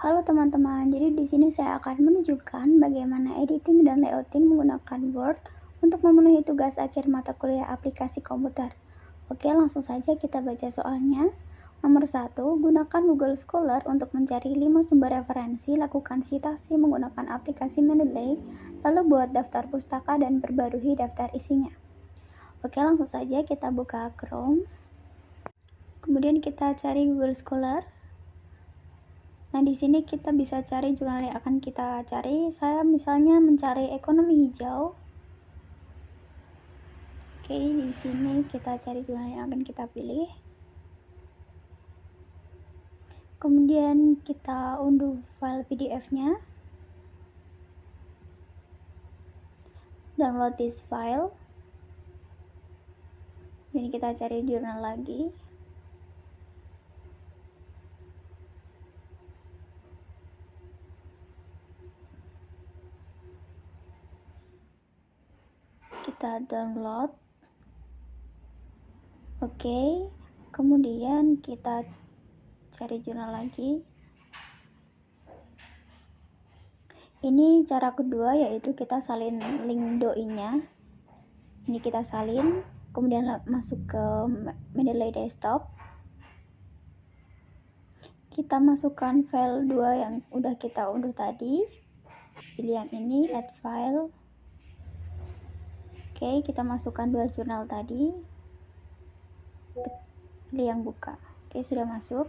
Halo teman-teman, jadi di sini saya akan menunjukkan bagaimana editing dan layouting menggunakan Word untuk memenuhi tugas akhir mata kuliah aplikasi komputer. Oke, langsung saja kita baca soalnya. Nomor 1, gunakan Google Scholar untuk mencari 5 sumber referensi, lakukan citasi menggunakan aplikasi Mendeley, lalu buat daftar pustaka dan perbarui daftar isinya. Oke, langsung saja kita buka Chrome. Kemudian kita cari Google Scholar. Nah, di sini kita bisa cari jurnal yang akan kita cari. Saya misalnya mencari ekonomi hijau. Oke, di sini kita cari jurnal yang akan kita pilih. Kemudian kita unduh file PDF-nya. Download this file. Ini kita cari jurnal lagi. Kita download. Oke, kemudian kita cari jurnal lagi. Ini cara kedua, yaitu kita salin link doi-nya. Ini kita salin, kemudian masuk ke Mendeley Desktop. Kita masukkan file 2 yang udah kita unduh tadi. Pilih yang ini, add file. Oke, kita masukkan 2 jurnal tadi. Pilih yang buka. Oke, sudah masuk.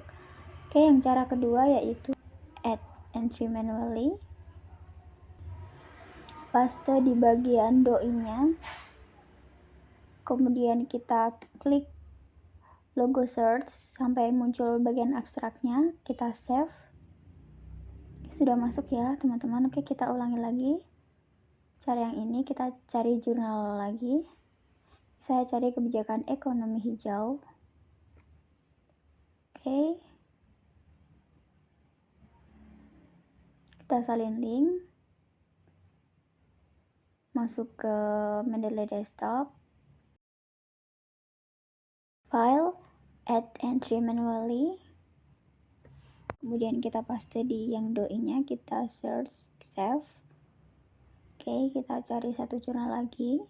Oke, yang cara kedua yaitu add entry manually. Paste di bagian doi-nya. Kemudian kita klik logo search sampai muncul bagian abstraknya. Kita save. Oke, sudah masuk ya teman-teman. Oke, kita ulangi lagi. Cara yang ini kita cari jurnal lagi. Saya cari kebijakan ekonomi hijau. Oke. Kita salin link. Masuk ke Mendeley Desktop. File, add entry manually. Kemudian kita paste di yang doi-nya, kita search, save. Oke, kita cari satu jurnal lagi.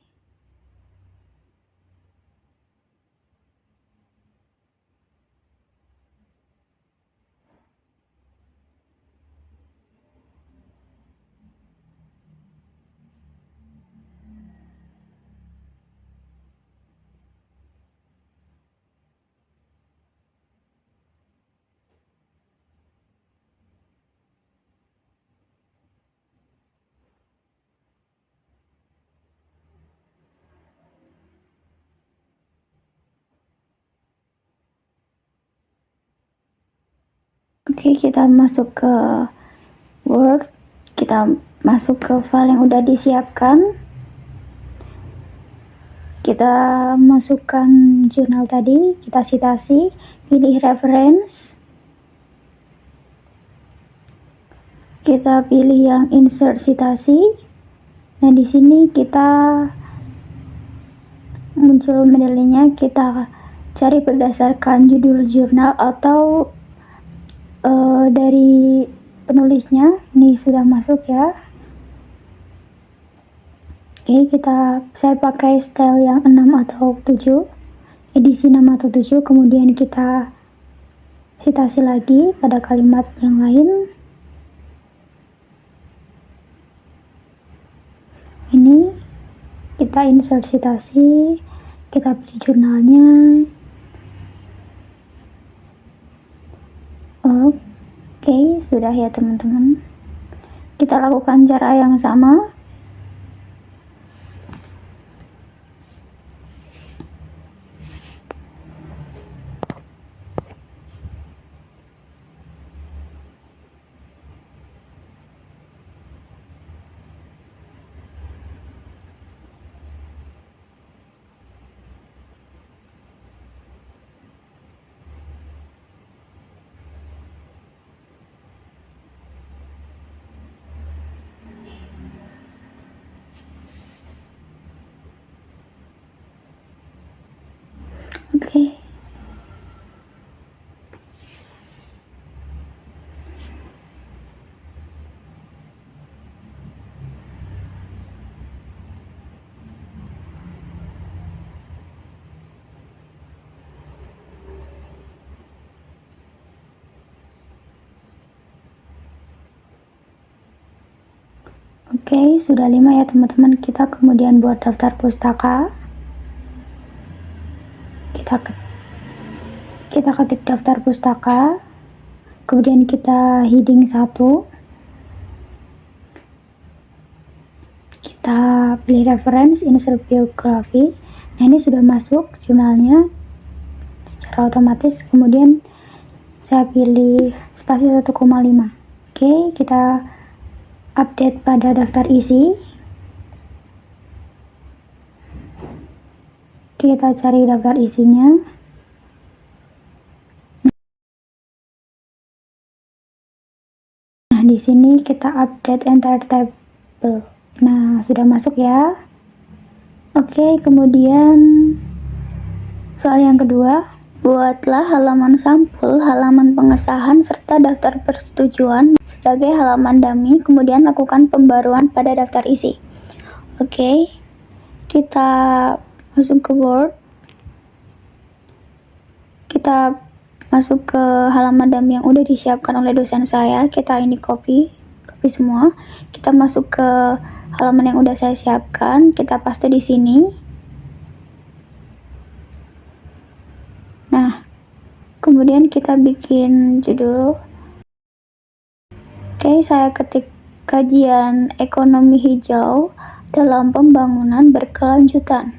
Oke, kita masuk ke Word. Kita masuk ke file yang udah disiapkan. Kita masukkan jurnal tadi, kita citasi, pilih reference. Kita pilih yang insert citasi. Nah, di sini kita muncul Mendeley-nya, kita cari berdasarkan judul jurnal atau dari penulisnya. Ini sudah masuk ya. Oke, saya pakai style yang 6 atau 7, edisi 6 atau 7, kemudian kita citasi lagi pada kalimat yang lain. Ini kita insert citasi, kita pilih jurnalnya. Oke, sudah ya teman-teman. Kita lakukan cara yang sama. Oke, sudah 5 ya teman-teman. Kita kemudian buat daftar pustaka. Kita ketik daftar pustaka, kemudian kita heading 1, kita pilih reference, insert biography. Nah, ini sudah masuk jurnalnya secara otomatis. Kemudian saya pilih spasi 1,5. Oke, kita update pada daftar isi. Kita cari daftar isinya. Nah, di sini kita update entire table. Nah, sudah masuk ya. Oke, kemudian soal yang kedua, buatlah halaman sampul, halaman pengesahan, serta daftar persetujuan sebagai halaman dummy, kemudian lakukan pembaruan pada daftar isi. Oke, kita masuk ke Word, kita masuk ke halaman dummy yang udah disiapkan oleh dosen saya. Kita ini copy semua. Kita masuk ke halaman yang udah saya siapkan, kita paste di sini. Nah, kemudian kita bikin judul. Oke, saya ketik kajian ekonomi hijau dalam pembangunan berkelanjutan.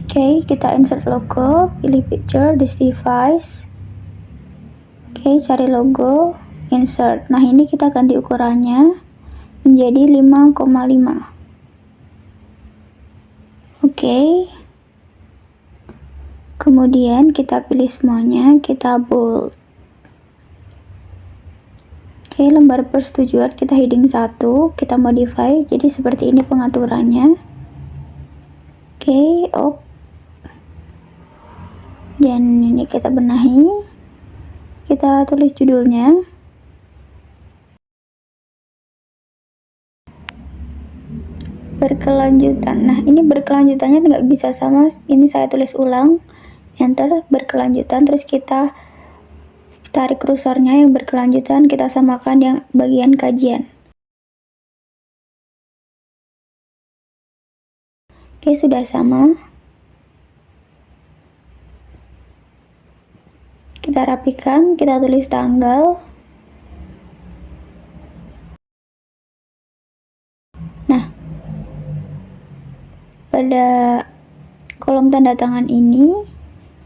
Oke, kita insert logo, pilih picture, this device. Oke, cari logo, insert. Nah, ini kita ganti ukurannya menjadi 5,5. Oke. Kemudian kita pilih semuanya, kita bold. Oke, lembar persetujuan kita heading 1, kita modify jadi seperti ini pengaturannya. Oke, oke. Dan ini kita benahi, kita tulis judulnya. Berkelanjutan. Nah, ini berkelanjutannya nggak bisa sama, ini saya tulis ulang, enter, berkelanjutan, terus kita tarik kursornya yang berkelanjutan, kita samakan yang bagian kajian. Oke, sudah sama. Kita rapikan, kita tulis tanggal. Nah, pada kolom tanda tangan ini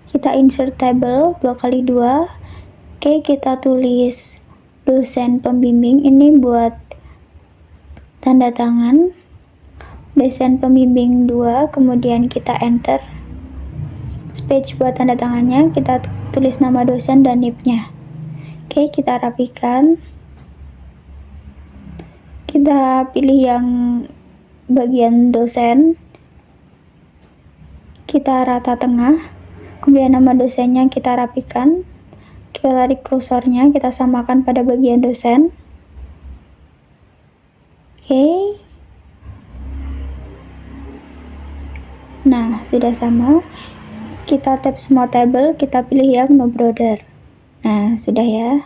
kita insert table 2x2. Oke, kita tulis dosen pembimbing, ini buat tanda tangan. Dosen pembimbing 2, kemudian kita enter. Space buat tanda tangannya, kita tulis nama dosen dan NIP-nya. Oke, kita rapikan. Kita pilih yang bagian dosen. Kita rata tengah. Kemudian nama dosennya kita rapikan. Kita tarik kursornya, kita samakan pada bagian dosen. Oke. Nah, sudah sama. Kita tap semua table, kita pilih yang no border. Nah, sudah ya.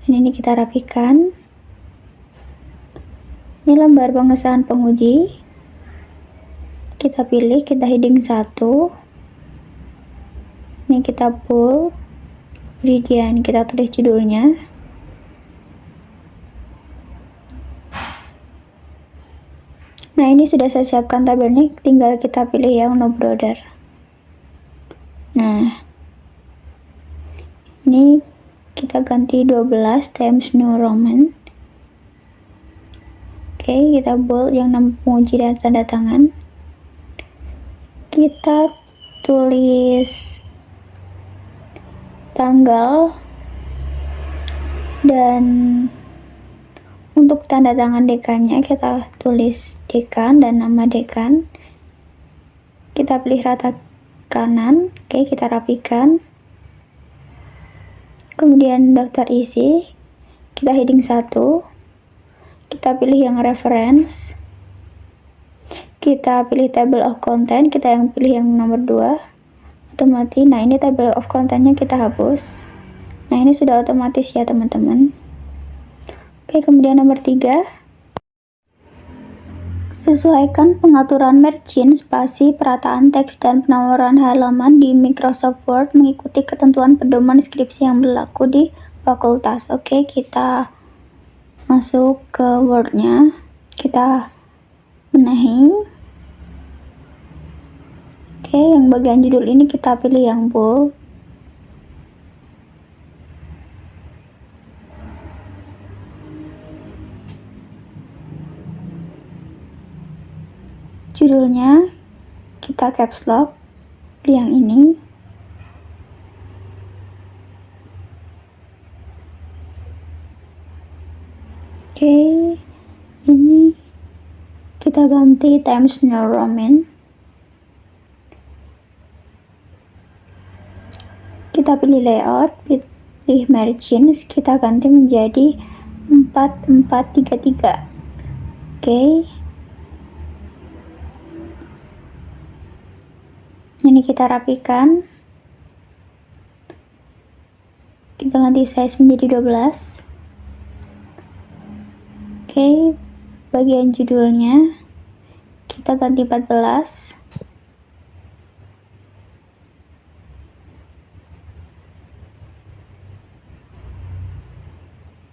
Dan ini kita rapikan. Ini lembar pengesahan penguji. Kita pilih, kita heading 1. Ini kita bold. Kemudian kita tulis judulnya. Nah, ini sudah saya siapkan tabelnya, tinggal kita pilih yang no border. Nah, ini kita ganti 12 Times New Roman. Oke, kita bold yang nama penguji dan tanda tangan. Kita tulis tanggal, dan untuk tanda tangan dekannya kita tulis dekan dan nama dekan. Kita pilih rata kanan. Oke, kita rapikan. Kemudian daftar isi, kita heading 1. Kita pilih yang reference. Kita pilih table of content, kita yang pilih yang nomor 2. Otomatis, nah ini table of contentnya kita hapus. Nah, ini sudah otomatis ya teman-teman. Oke, kemudian nomor 3, sesuaikan pengaturan margin, spasi, perataan teks, dan penawaran halaman di Microsoft Word mengikuti ketentuan pedoman skripsi yang berlaku di fakultas. Oke, kita masuk ke Word-nya, kita benahi. Oke, yang bagian judul ini kita pilih yang bold. Judulnya kita caps lock, pilih yang ini. Oke, ini kita ganti Times New Roman. Kita pilih layout, pilih margins, kita ganti menjadi 4433. Oke, ini kita rapikan, kita ganti size menjadi 12. Oke, bagian judulnya kita ganti 14.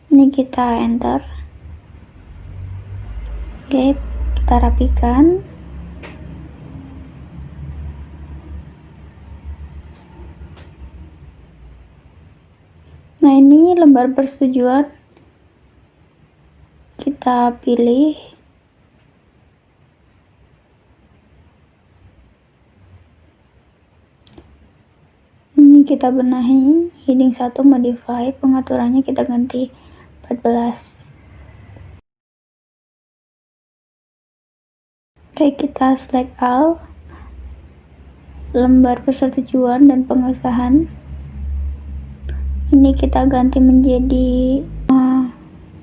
Ini kita enter. Oke, kita rapikan. Nah, ini lembar persetujuan. Kita pilih. Ini kita benahi, heading 1 modify, pengaturannya kita ganti 14. Oke, kita select all, lembar persetujuan dan pengesahan. Ini kita ganti menjadi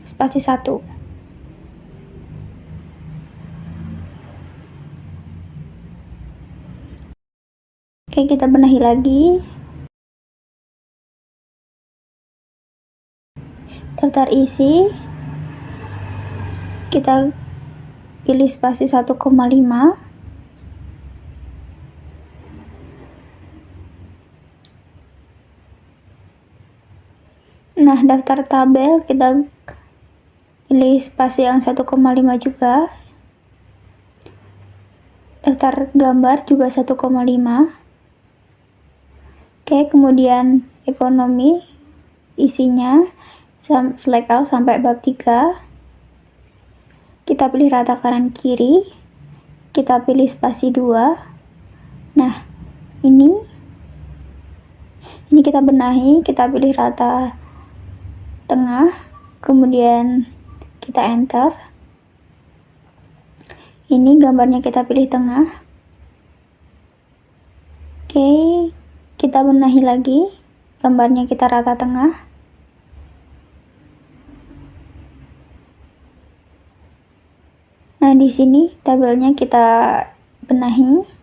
spasi 1. Oke, kita benahi lagi. Daftar isi, kita pilih spasi 1,5. Nah, daftar tabel kita pilih spasi yang 1,5 juga. Daftar gambar juga 1,5. Oke, kemudian ekonomi, isinya select all sampai bab 3. Kita pilih rata kanan kiri, kita pilih spasi 2. Nah, ini kita benahi, kita pilih rata tengah, kemudian kita enter. Ini gambarnya kita pilih tengah. Oke, kita benahi lagi, gambarnya kita rata tengah. Nah, di sini tabelnya kita benahi.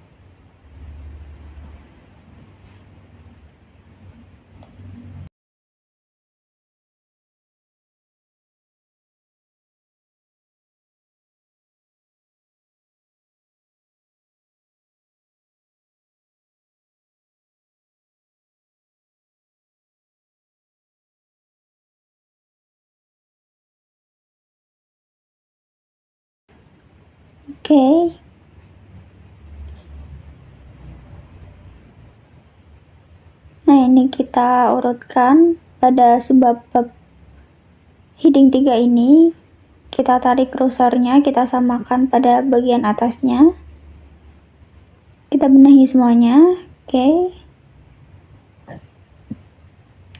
Oke. Nah, ini kita urutkan pada subbab heading 3 ini. Kita tarik kursornya, kita samakan pada bagian atasnya. Kita benahi semuanya. Oke.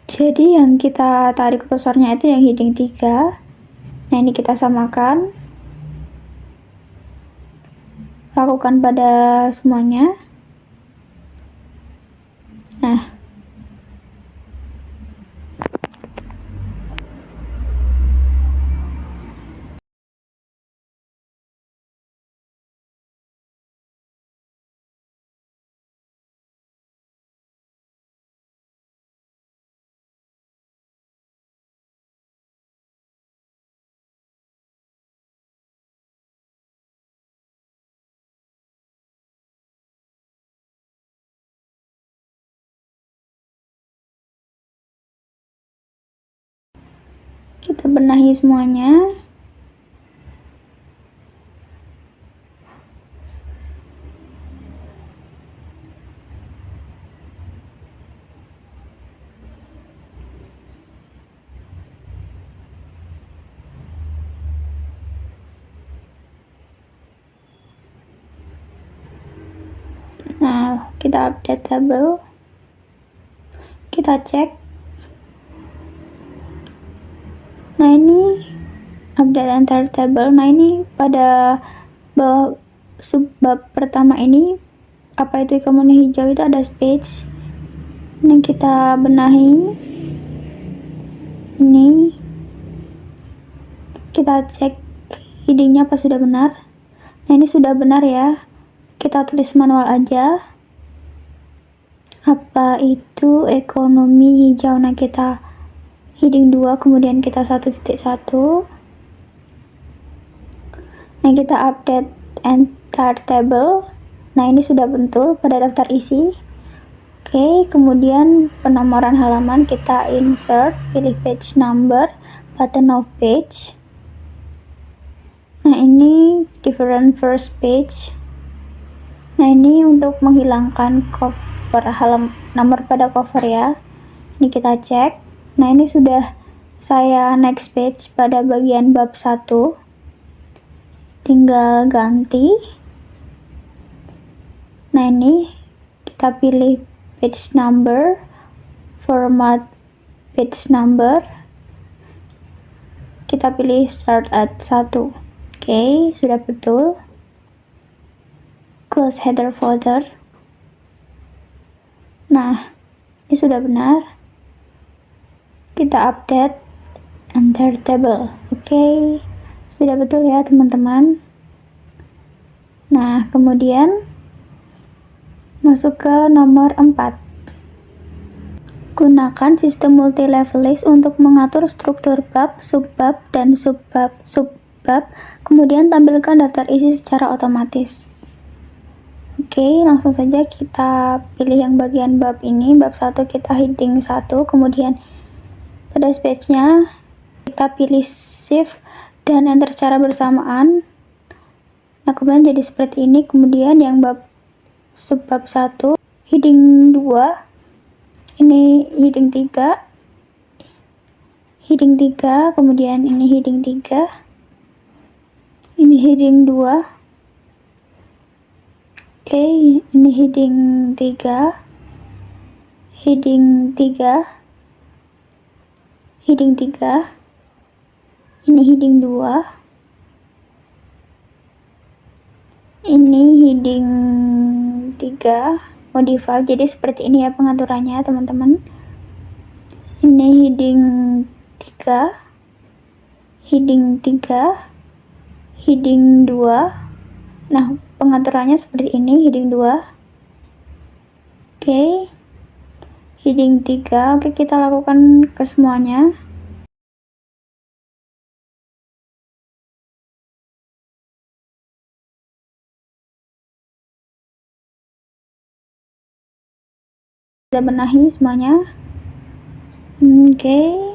Jadi yang kita tarik kursornya itu yang heading 3. Nah, ini kita samakan. Lakukan pada semuanya. Nah, Kita benahi semuanya. Nah, kita update tabel. Kita cek. Nah, ini update entire table. Nah, ini pada bawah subbab pertama ini, apa itu ikonon hijau itu ada space. Ini kita benahi. Ini kita cek headingnya apa sudah benar. Nah, ini sudah benar ya. Kita tulis manual aja. Apa itu ekonomi hijau? Nah, kita heading 2, kemudian kita 1.1. Nah, kita update entire table. Nah, ini sudah betul pada daftar isi. Oke, kemudian penomoran halaman kita insert, pilih page number, button of page. Nah, ini different first page. Nah, ini untuk menghilangkan cover nomor pada cover ya. Ini kita cek. Nah, ini sudah saya next page pada bagian bab 1. Tinggal ganti. Nah, ini kita pilih page number, format page number. Kita pilih start at 1. Oke, sudah betul. Close header folder. Nah, ini sudah benar. Kita update entire table. Oke, sudah betul ya teman-teman. Nah, kemudian masuk ke nomor 4. Gunakan sistem multi-level list untuk mengatur struktur bab, subbab, dan subbab. Kemudian tampilkan daftar isi secara otomatis. Oke, langsung saja kita pilih yang bagian bab ini. Bab 1 kita heading 1, kemudian pada space-nya kita pilih shift dan enter secara bersamaan. Nah, kemudian jadi seperti ini. Kemudian yang bab subbab 1 heading 2, ini heading 3, kemudian ini heading 3, ini heading 2. Oke, ini heading 3, heading 3, heading 3, ini heading 2, ini heading 3, modify. Jadi seperti ini ya pengaturannya teman-teman. Ini heading 3, heading 3, heading 2. Nah, pengaturannya seperti ini, heading 2. Oke, heading 3. Oke, kita lakukan ke semuanya. Kita benahi semuanya. Oke.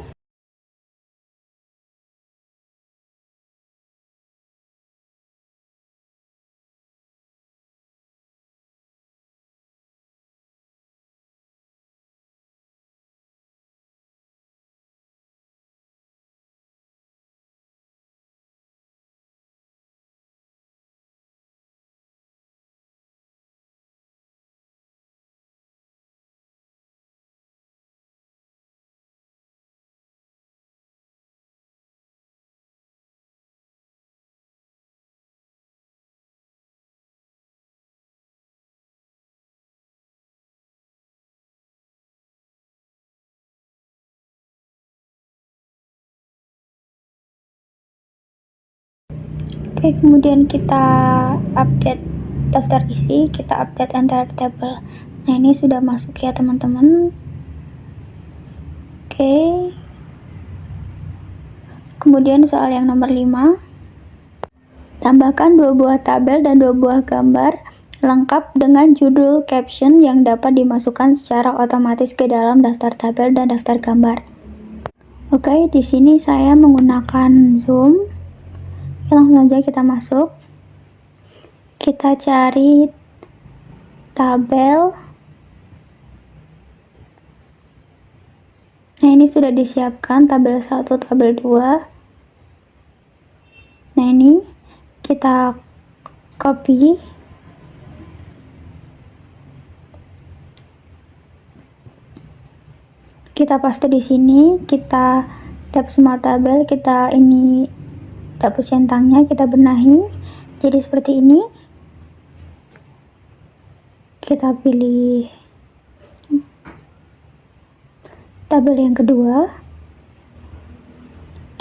Oke, kemudian kita update daftar isi, kita update entire table. Nah, ini sudah masuk ya teman-teman. Oke. Kemudian soal yang nomor 5. Tambahkan 2 buah tabel dan 2 buah gambar lengkap dengan judul caption yang dapat dimasukkan secara otomatis ke dalam daftar tabel dan daftar gambar. Oke, di sini saya menggunakan Zoom. Langsung saja kita masuk. Kita cari tabel. Nah, ini sudah disiapkan tabel 1, tabel 2. Nah, ini kita copy. Kita paste di sini, kita tap semua tabel, kita ini hapus centangnya, kita benahi jadi seperti ini. Kita pilih tabel yang kedua,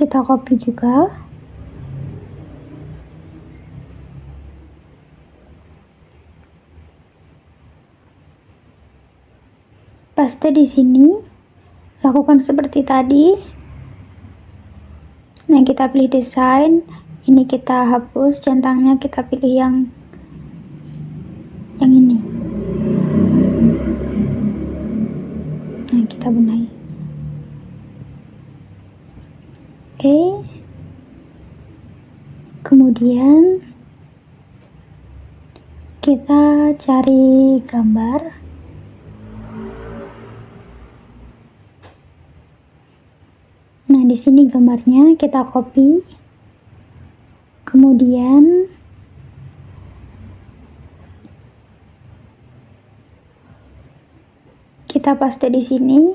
kita copy juga. Paste di sini. Lakukan seperti tadi. Nah, kita pilih desain. Ini kita hapus centangnya, kita pilih yang ini. Nah, kita benahi. Oke. Kemudian kita cari gambar. Nah, di sini gambarnya kita copy. Kemudian kita paste di sini.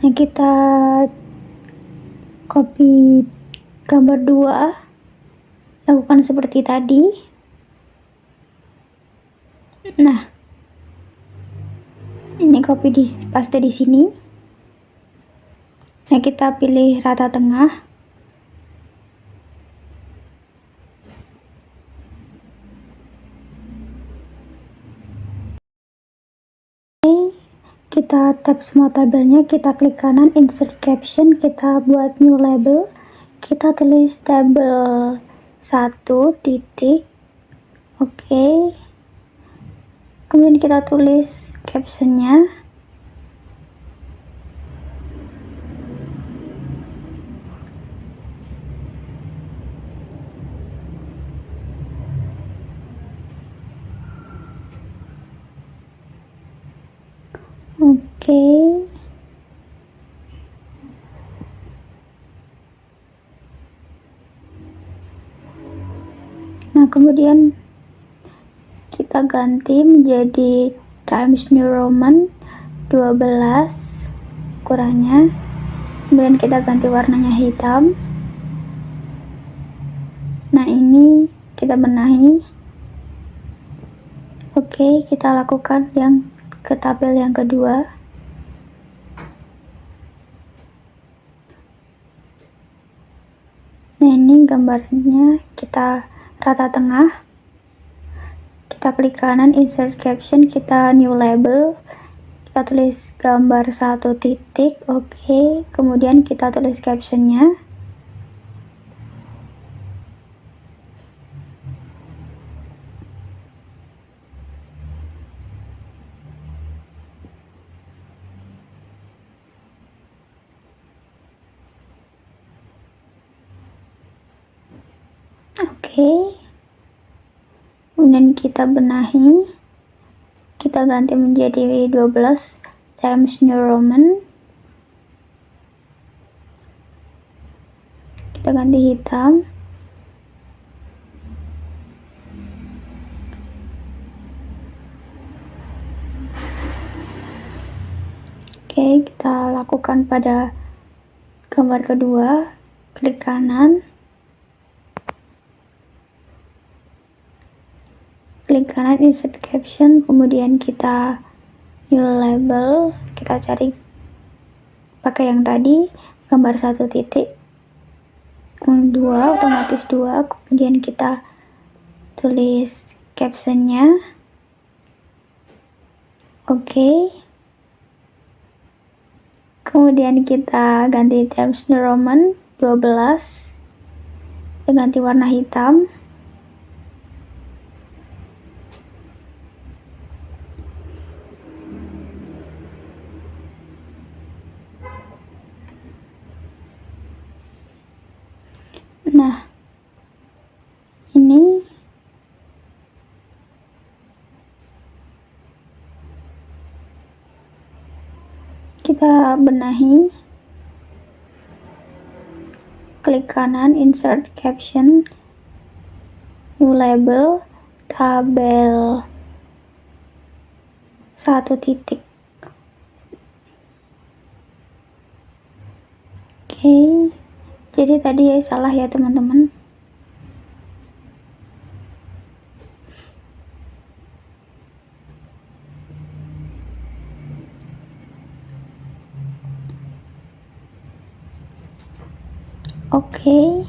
Nah, kita copy gambar 2. Lakukan seperti tadi. Nah, ini copy paste di sini. Nah, kita pilih rata tengah. Oke, kita tap semua tabelnya, kita klik kanan, insert caption, kita buat new label, kita tulis tabel 1 titik. Oke. Kemudian kita tulis captionnya. Oke. Nah, kemudian kita ganti menjadi Times New Roman 12 ukurannya. Kemudian kita ganti warnanya hitam. Nah, ini kita benahi. Oke, kita lakukan yang ke tabel yang kedua. Nah, ini gambarnya kita rata tengah. Kita klik kanan, insert caption, kita new label, kita tulis gambar 1 titik. Oke. Kemudian kita tulis captionnya. Oke. Kemudian kita benahi, kita ganti menjadi 12 Times New Roman, kita ganti hitam. Oke, kita lakukan pada gambar kedua, klik kanan, insert caption, kemudian kita new label, kita cari pakai yang tadi, gambar 1 titik, 2, otomatis 2, kemudian kita tulis captionnya. Oke. Kemudian kita ganti Times New Roman 12, kita ganti warna hitam. kita benahi, klik kanan insert caption, new label, tabel 1 titik. Oke, jadi tadi salah ya teman-teman. Oke.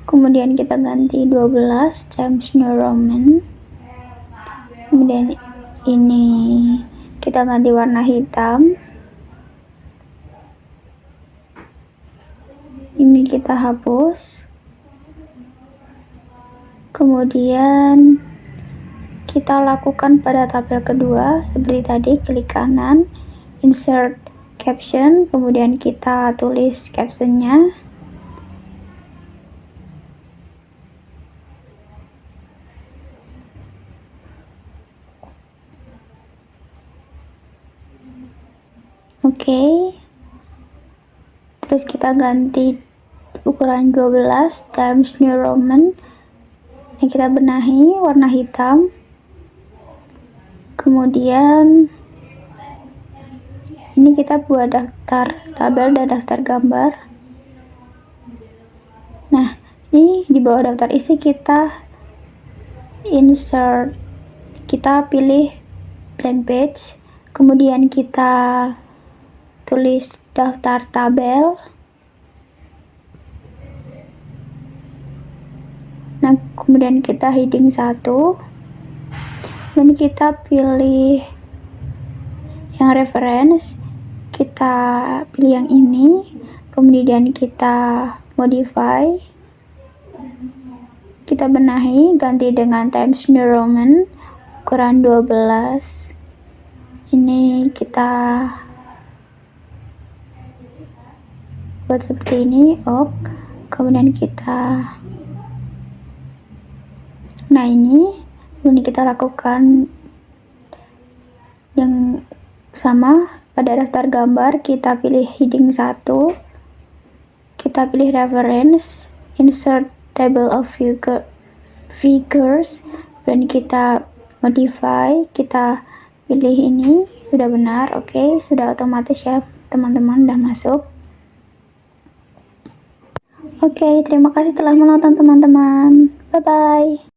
Kemudian kita ganti 12 Times New Roman. Kemudian ini kita ganti warna hitam. Ini kita hapus. Kemudian kita lakukan pada tabel kedua seperti tadi, klik kanan, insert caption, kemudian kita tulis captionnya. Oke. Terus kita ganti ukuran 12 Times New Roman. Yang kita benahi warna hitam. Kemudian ini kita buat daftar tabel dan daftar gambar. Nah, ini di bawah daftar isi kita insert, kita pilih blank page, kemudian kita tulis daftar tabel. Nah, kemudian kita heading 1, dan kita pilih yang reference, kita pilih yang ini, kemudian kita modify, kita benahi, ganti dengan Times New Roman ukuran 12. Ini kita buat seperti ini, kemudian kita, nah ini kita lakukan yang sama pada daftar gambar. Kita pilih heading 1, kita pilih reference, insert table of figures, dan kita modify, kita pilih ini, sudah benar. Oke, sudah otomatis ya teman-teman, udah masuk. Oke, terima kasih telah menonton teman-teman. Bye-bye.